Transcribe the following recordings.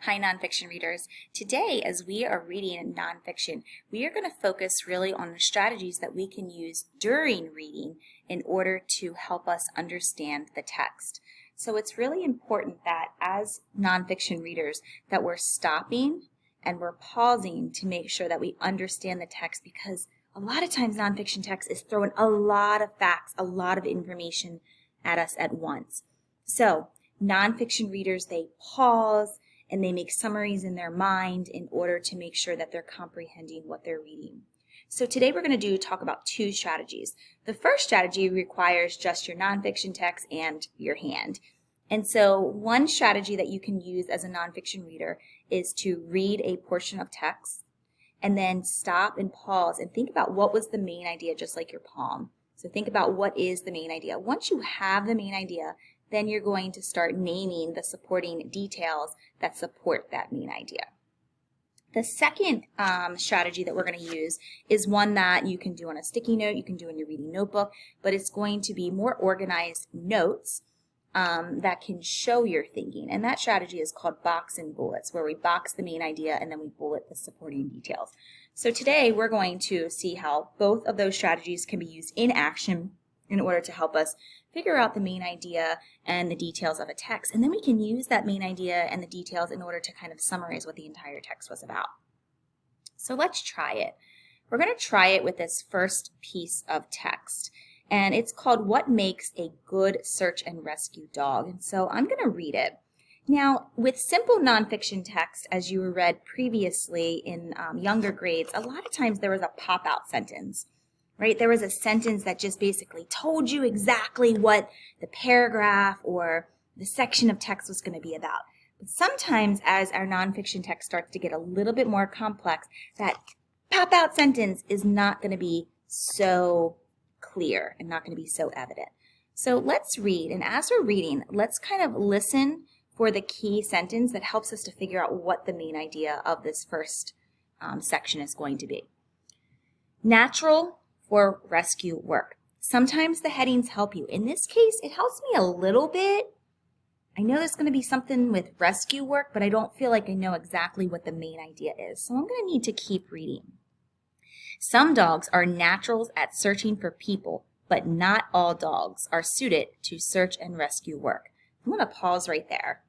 Hi, nonfiction readers. Today, as we are reading nonfiction, we are going to focus really on the strategies that we can use during reading in order to help us understand the text. So it's really important that as nonfiction readers that we're stopping and we're pausing to make sure that we understand the text, because a lot of times nonfiction text is throwing a lot of facts, a lot of information at us at once. So nonfiction readers, they pause and they make summaries in their mind in order to make sure that they're comprehending what they're reading. So today we're going to talk about two strategies. The first strategy requires just your nonfiction text and your hand. And so one strategy that you can use as a nonfiction reader is to read a portion of text and then stop and pause and think about what was the main idea, just like your palm. So think about what is the main idea. Once you have the main idea, then you're going to start naming the supporting details that support that main idea. The second strategy that we're going to use is one that you can do on a sticky note, you can do in your reading notebook, but it's going to be more organized notes that can show your thinking. And that strategy is called box and bullets, where we box the main idea and then we bullet the supporting details. So today we're going to see how both of those strategies can be used in action in order to help us figure out the main idea and the details of a text. And then we can use that main idea and the details in order to kind of summarize what the entire text was about. So let's try it. We're going to try it with this first piece of text. And it's called What Makes a Good Search and Rescue Dog? And so I'm going to read it. Now, with simple nonfiction text, as you read previously in younger grades, a lot of times there was a pop-out sentence. Right? There was a sentence that just basically told you exactly what the paragraph or the section of text was going to be about. But sometimes as our nonfiction text starts to get a little bit more complex, that pop-out sentence is not going to be so clear and not going to be so evident. So let's read, and as we're reading, let's kind of listen for the key sentence that helps us to figure out what the main idea of this first section is going to be. Natural or rescue work. Sometimes the headings help you. In this case, it helps me a little bit. I know there's going to be something with rescue work, but I don't feel like I know exactly what the main idea is. So I'm going to need to keep reading. Some dogs are naturals at searching for people, but not all dogs are suited to search and rescue work. I'm going to pause right there.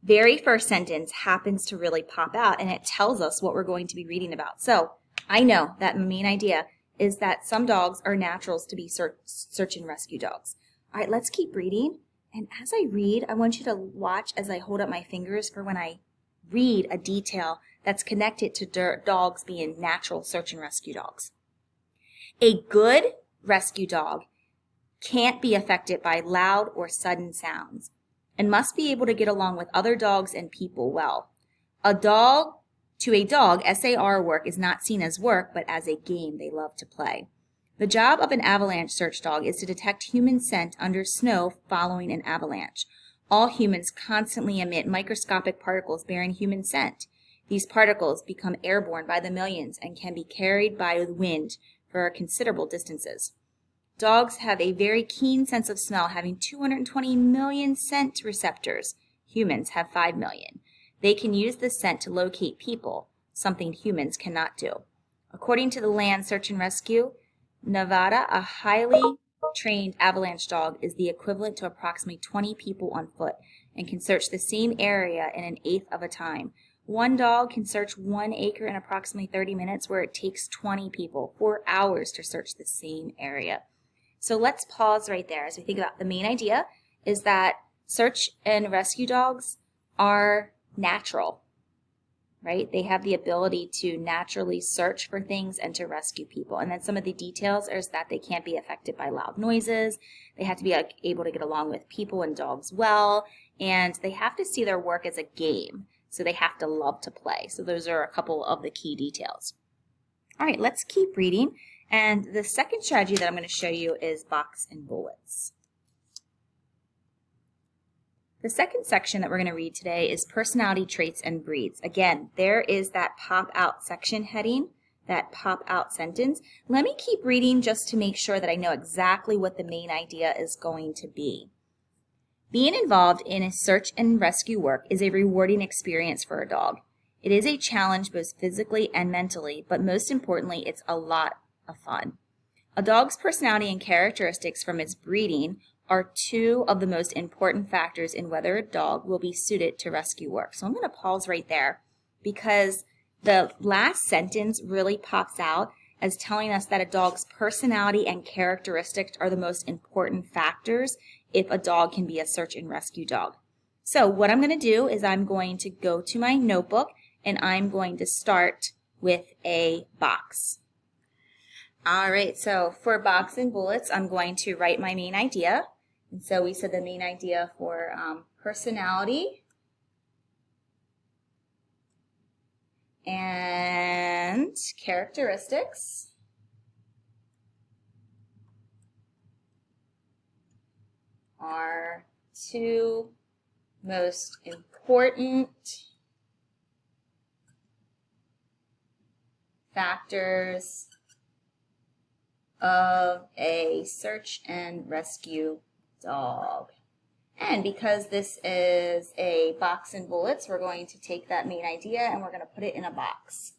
Very first sentence happens to really pop out, and it tells us what we're going to be reading about. So I know that main idea is that some dogs are naturals to be search and rescue dogs. All right, let's keep reading. And as I read, I want you to watch as I hold up my fingers for when I read a detail that's connected to dogs being natural search and rescue dogs. A good rescue dog can't be affected by loud or sudden sounds and must be able to get along with other dogs and people well. To a dog, SAR work is not seen as work, but as a game they love to play. The job of an avalanche search dog is to detect human scent under snow following an avalanche. All humans constantly emit microscopic particles bearing human scent. These particles become airborne by the millions and can be carried by the wind for considerable distances. Dogs have a very keen sense of smell, having 220 million scent receptors. Humans have 5 million. They can use this scent to locate people, something humans cannot do. According to the Land Search and Rescue, Nevada, a highly trained avalanche dog is the equivalent to approximately 20 people on foot and can search the same area in an eighth of a time. One dog can search 1 acre in approximately 30 minutes, where it takes 20 people 4 hours to search the same area. So let's pause right there as we think about the main idea is that search and rescue dogs are natural, right? They have the ability to naturally search for things and to rescue people. And then some of the details is that they can't be affected by loud noises. They have to be able to get along with people and dogs well. And they have to see their work as a game. So they have to love to play. So those are a couple of the key details. All right, let's keep reading. And the second strategy that I'm going to show you is box and bullets. The second section that we're going to read today is personality traits and breeds. Again, there is that pop-out section heading, that pop-out sentence. Let me keep reading just to make sure that I know exactly what the main idea is going to be. Being involved in a search and rescue work is a rewarding experience for a dog. It is a challenge both physically and mentally, but most importantly, it's a lot of fun. A dog's personality and characteristics from its breeding are two of the most important factors in whether a dog will be suited to rescue work. So I'm going to pause right there because the last sentence really pops out as telling us that a dog's personality and characteristics are the most important factors if a dog can be a search and rescue dog. So what I'm going to do is I'm going to go to my notebook and I'm going to start with a box. All right, so for box and bullets, I'm going to write my main idea. And so we said the main idea for personality and characteristics are two most important factors of a search and rescue dog. And because this is a box and bullets, we're going to take that main idea and we're going to put it in a box.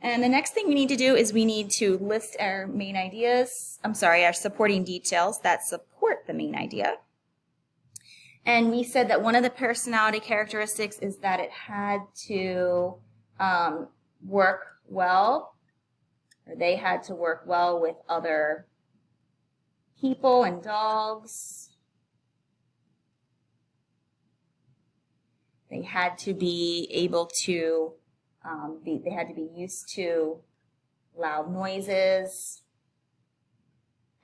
And the next thing we need to do is we need to list our main ideas, our supporting details that support the main idea. And we said that one of the personality characteristics is that it had to work well, or they had to work well with other people and dogs. They had to be able to, they had to be used to loud noises.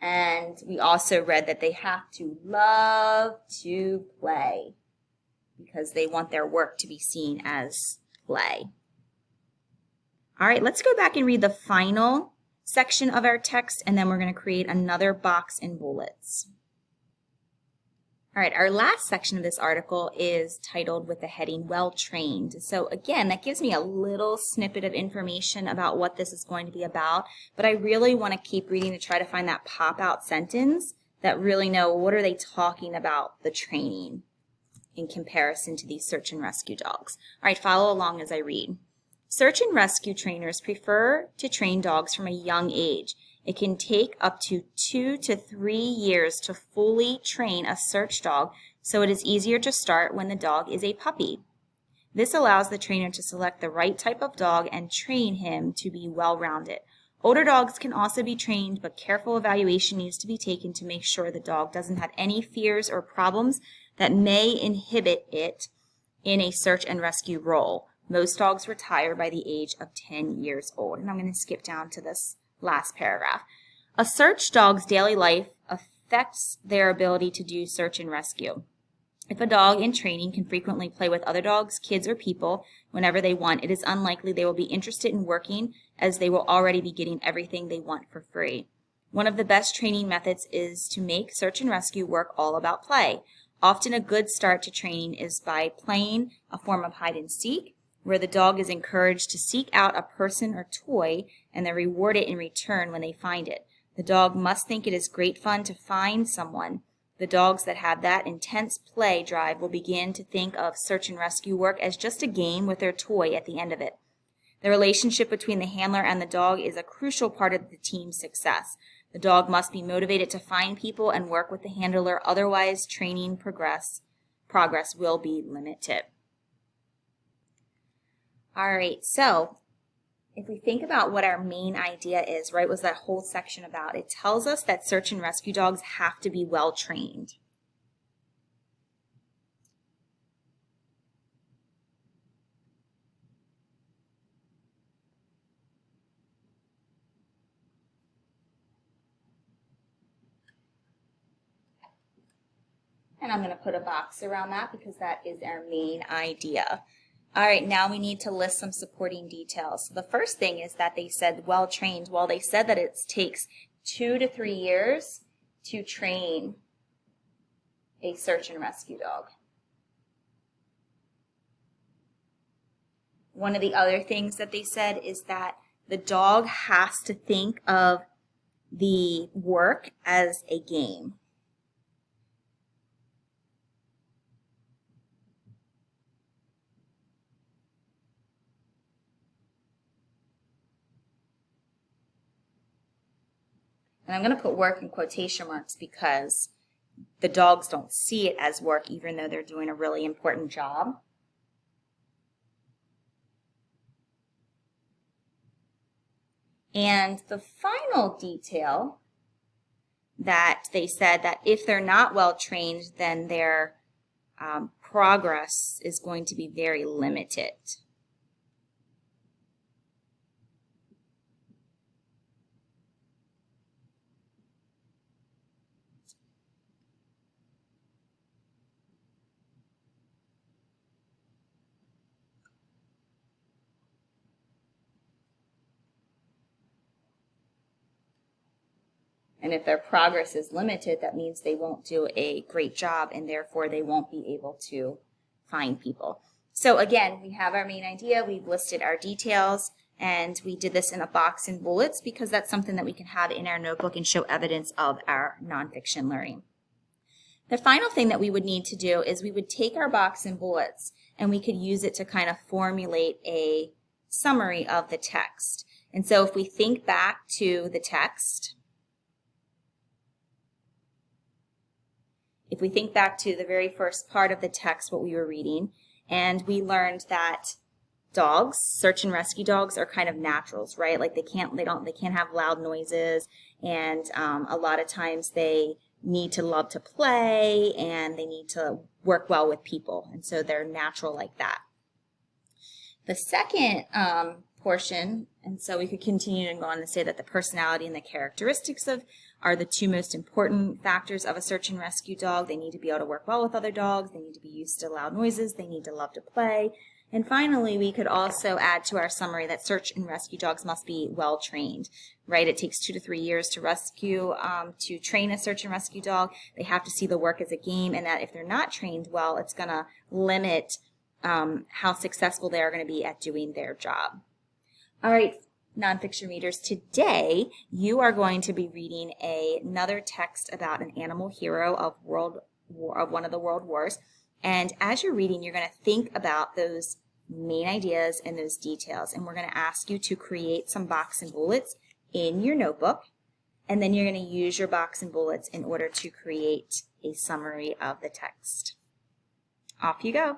And we also read that they have to love to play because they want their work to be seen as play. All right, let's go back and read the final section of our text, and then we're going to create another box and bullets. All right, our last section of this article is titled with the heading, Well Trained. So again, that gives me a little snippet of information about what this is going to be about, but I really want to keep reading to try to find that pop-out sentence that really know what are they talking about the training in comparison to these search and rescue dogs. All right, follow along as I read. Search and rescue trainers prefer to train dogs from a young age. It can take up to 2 to 3 years to fully train a search dog, so it is easier to start when the dog is a puppy. This allows the trainer to select the right type of dog and train him to be well-rounded. Older dogs can also be trained, but careful evaluation needs to be taken to make sure the dog doesn't have any fears or problems that may inhibit it in a search and rescue role. Most dogs retire by the age of 10 years old. And I'm going to skip down to this last paragraph. A search dog's daily life affects their ability to do search and rescue. If a dog in training can frequently play with other dogs, kids, or people whenever they want, it is unlikely they will be interested in working, as they will already be getting everything they want for free. One of the best training methods is to make search and rescue work all about play. Often a good start to training is by playing a form of hide and seek, where the dog is encouraged to seek out a person or toy and then reward it in return when they find it. The dog must think it is great fun to find someone. The dogs that have that intense play drive will begin to think of search and rescue work as just a game with their toy at the end of it. The relationship between the handler and the dog is a crucial part of the team's success. The dog must be motivated to find people and work with the handler, otherwise training progress will be limited. All right, so if we think about what our main idea is, right, was that whole section about, it tells us that search and rescue dogs have to be well trained. And I'm going to put a box around that because that is our main idea. All right, now we need to list some supporting details. So the first thing is that they said well trained. Well, they said that it takes 2 to 3 years to train a search and rescue dog. One of the other things that they said is that the dog has to think of the work as a game. And I'm going to put work in quotation marks because the dogs don't see it as work, even though they're doing a really important job. And the final detail that they said that if they're not well trained, then their progress is going to be very limited. And if their progress is limited, that means they won't do a great job and therefore they won't be able to find people. So again, we have our main idea, we've listed our details, and we did this in a box and bullets because that's something that we can have in our notebook and show evidence of our nonfiction learning. The final thing that we would need to do is we would take our box and bullets and we could use it to kind of formulate a summary of the text. And so if we think back to the text, if we think back to the very first part of the text, what we were reading, and we learned that dogs, search and rescue dogs, are kind of naturals, right? Like they can't have loud noises, and a lot of times they need to love to play and they need to work well with people, and so they're natural like that. The second portion, and so we could continue and go on to say that the personality and the characteristics are the two most important factors of a search and rescue dog. They need to be able to work well with other dogs. They need to be used to loud noises. They need to love to play. And finally, we could also add to our summary that search and rescue dogs must be well trained, right? It takes 2 to 3 years to train a search and rescue dog. They have to see the work as a game, and that if they're not trained well, it's going to limit how successful they are going to be at doing their job. All right, nonfiction readers, today you are going to be reading another text about an animal hero of one of the world wars. And as you're reading, you're going to think about those main ideas and those details. And we're going to ask you to create some box and bullets in your notebook. And then you're going to use your box and bullets in order to create a summary of the text. Off you go.